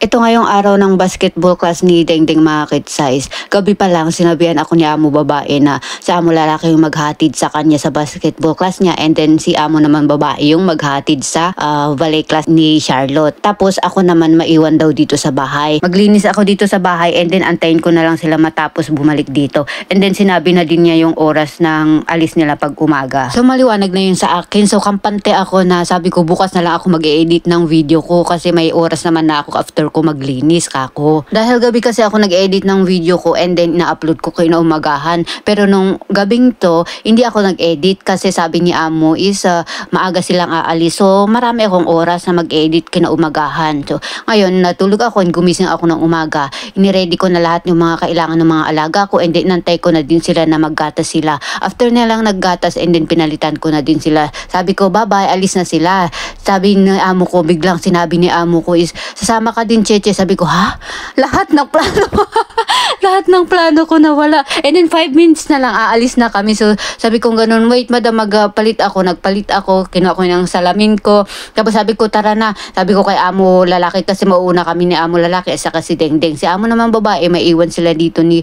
Ito ngayong araw ng basketball class ni Dengdeng mga kid-size. Gabi pa lang sinabihan ako ni amo babae na si amo lalaki yung maghatid sa kanya sa basketball class niya, and then si amo naman babae yung maghatid sa ballet class ni Charlotte. Tapos ako naman maiwan daw dito sa bahay. Maglinis ako dito sa bahay, and then antayin ko na lang sila matapos bumalik dito. And then sinabi na din niya yung oras ng alis nila pag umaga. So maliwanag na yun sa akin. So kampante ako na sabi ko bukas na lang ako mag-edit ng video ko kasi may oras naman na ako after ko maglinis kako. Dahil gabi kasi ako nag-edit ng video ko, and then na-upload ko kinaumagahan. Pero nung gabing to, hindi ako nag-edit kasi sabi ni amo is maaga silang aalis. So marami akong oras na mag-edit kinaumagahan. So ngayon natulog ako, gumising ako ng umaga. Iniready ko na lahat yung mga kailangan ng mga alaga ko, and then nantay ko na din sila na maggatas sila. After nilang naggatas, and then pinalitan ko na din sila. Sabi ko bye-bye, alis na sila. Sabi ni amo ko, biglang sinabi ni amo ko is sasama ka din Cheche. Sabi ko, ha? Lahat ng plano lahat ng plano ko nawala. And then 5 minutes na lang aalis na kami. So sabi ko ganun, wait madam, magpalit ako. Nagpalit ako, kinuha ko yung salamin ko. Tapos sabi ko, tara na. Sabi ko kay amo lalaki, kasi mauna kami ni amo lalaki at saka si Dengdeng. Si amo naman babae, may iwan sila dito ni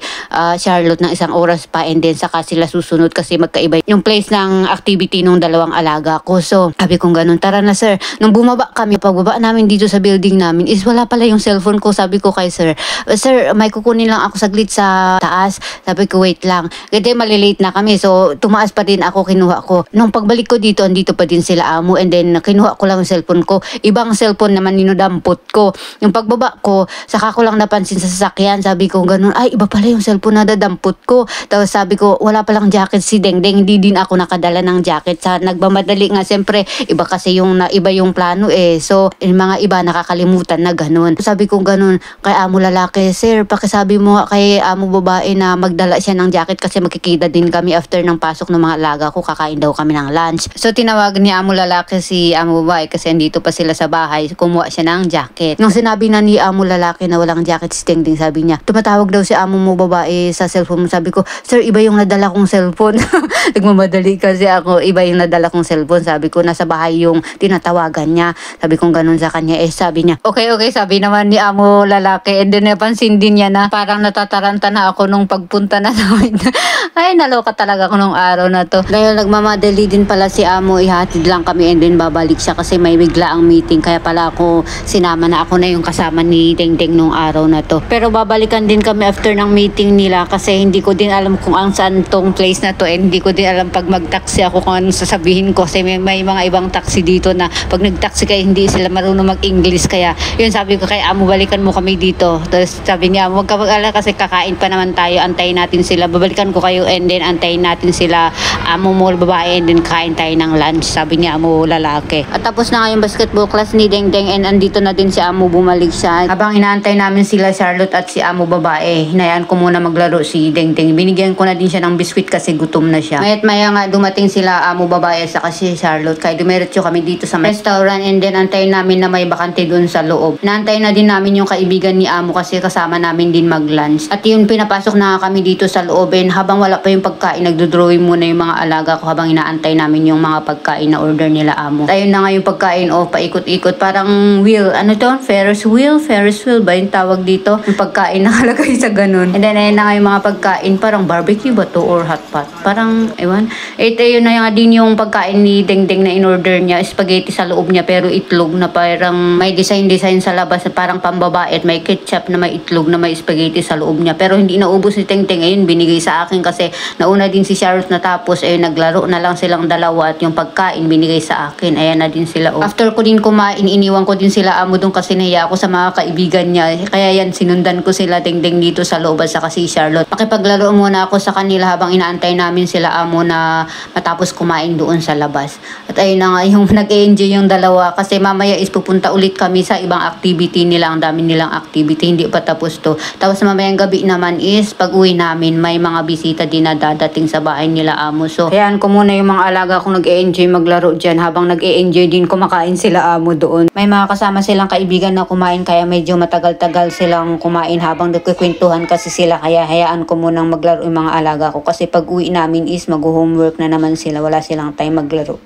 Charlotte ng isang oras pa, and then saka sila susunod kasi magkaiba yung place ng activity ng dalawang alaga ko. So sabi ko ganun, tara na sir. Nung bumaba kami, pagbaba namin dito sa building namin is wala pala yung cellphone ko. Sabi ko kay sir, sir, may kukunin lang ako saglit sa taas. Sabi ko, wait lang. Kasi malilate na kami. So, tumaas pa din ako, kinuha ko. Nung pagbalik ko dito, andito pa din sila amo, and then kinuha ko lang yung cellphone ko. Ibang cellphone naman ninudampot ko. Yung pagbaba ko, saka ko lang napansin sa sasakyan. Sabi ko, ganun, ay, iba pala yung cellphone na dadampot ko. Tapos sabi ko, wala palang jacket si Dengdeng. Hindi din ako nakadala ng jacket. Sa nagmamadali nga, siyempre, iba kasi iba yung plano eh. So, yung mga iba nakakalimutan na ganun. Sabi ko ganun kay amo lalaki, sir, pakisabi mo kay amo babae na magdala siya ng jacket kasi magkikita din kami after ng pasok ng mga alaga ko, kakain daw kami ng lunch. So tinawag ni amo lalaki si amo babae kasi andito pa sila sa bahay, kumuha siya ng jacket. Nung sinabi na ni amo lalaki na walang jacket si Dengdeng, sabi niya, tumatawag daw si amo mo babae sa cellphone mo. Sabi ko, sir, iba yung nadala kong cellphone. Nagmamadali kasi ako, iba yung nadala kong cellphone. Sabi ko, nasa bahay yung tinatawagan niya. Sabi ko ganun sa kanya, sabi niya, okay, sabi naman ni amo lalaki, and then napansin din niya na parang natataranta na ako nung pagpunta na namin. Ay, naloka talaga ako nung araw na to. Dahil nagmamadali din pala si amo, ihatid lang kami and then babalik siya kasi may bigla ang meeting. Kaya pala ako sinama na, ako na yung kasama ni Dengdeng nung araw na to. Pero babalikan din kami after ng meeting nila kasi hindi ko din alam kung ang saan tong place na to, and hindi ko din alam pag mag-taxi ako kung anong sasabihin ko kasi may mga ibang taxi dito na pag nag-taxi kayo hindi sila marunong mag-English. Kaya yun, sabi ko kay amo, balikan mo kami dito. Tapos sabi niya, huwag ka mag-alala kasi kakain pa naman tayo, antayin natin sila, babalikan ko kayo, and then antayin natin sila amo mo babae, and then kain tayo ng lunch, sabi niya amo lalaki. At tapos na nga yung basketball class ni Dengdeng, and andito na din si amo, bumalik siya. Habang inaantay namin sila Charlotte at si amo babae, hinayaan ko muna maglaro si Dengdeng. Binigyan ko na din siya ng biskwit kasi gutom na siya. Mayat maya nga dumating sila amo babae sa kasi Charlotte, kaya dumiretso kami dito sa restaurant, and then antayin namin na may bakante dun sa loob. Naantay na din namin yung kaibigan ni amo kasi kasama namin din mag-lunch. At yun, pinapasok na kami dito sa loob, and habang wala pa yung pagkain, nagdodrawing muna yung mga alaga ko habang inaantay namin yung mga pagkain na order nila amo. At ayun na nga yung pagkain, paikot-ikot, parang wheel, ano to? Ferris wheel ba yung tawag dito? Yung pagkain nakalagay sa ganun. And then ayun na nga yung mga pagkain, parang barbecue ba to or hot pot? Parang, ewan. Ayun na nga din yung pagkain ni Dengdeng na in-order niya, spaghetti sa loob niya pero itlog na parang may design sa labas na parang pambabae, at may ketchup na may itlog na may spaghetti sa loob niya. Pero hindi naubos ni Dengdeng. Ayun, binigay sa akin kasi nauna din si Charlotte natapos, ayun, naglaro na lang silang dalawa, at yung pagkain binigay sa akin. Ayan na din sila. After ko din kumain, iniwan ko din sila amo doon kasi nahiya ako sa mga kaibigan niya. Kaya yan, sinundan ko sila Dengdeng dito sa loob at saka si Charlotte. Makipaglaro muna ako sa kanila habang inaantay namin sila amo na matapos kumain doon sa labas. At ayun na nga yung nag-enjoy yung dalawa kasi mamaya is pupunta ulit kami sa ibang activity nila. Ang dami nilang activity, hindi pa tapos to. Tapos mamayang gabi naman is pag uwi namin, may mga bisita din na dadating sa bahay nila amo. So, hayaan ko muna yung mga alaga kung nag-e-enjoy maglaro dyan habang nag-e-enjoy din kumakain sila amo doon. May mga kasama silang kaibigan na kumain kaya medyo matagal-tagal silang kumain habang nagkikwentuhan kasi sila, kaya hayaan ko munang maglaro yung mga alaga ko kasi pag uwi namin is mag-homework na naman sila, wala silang time maglaro.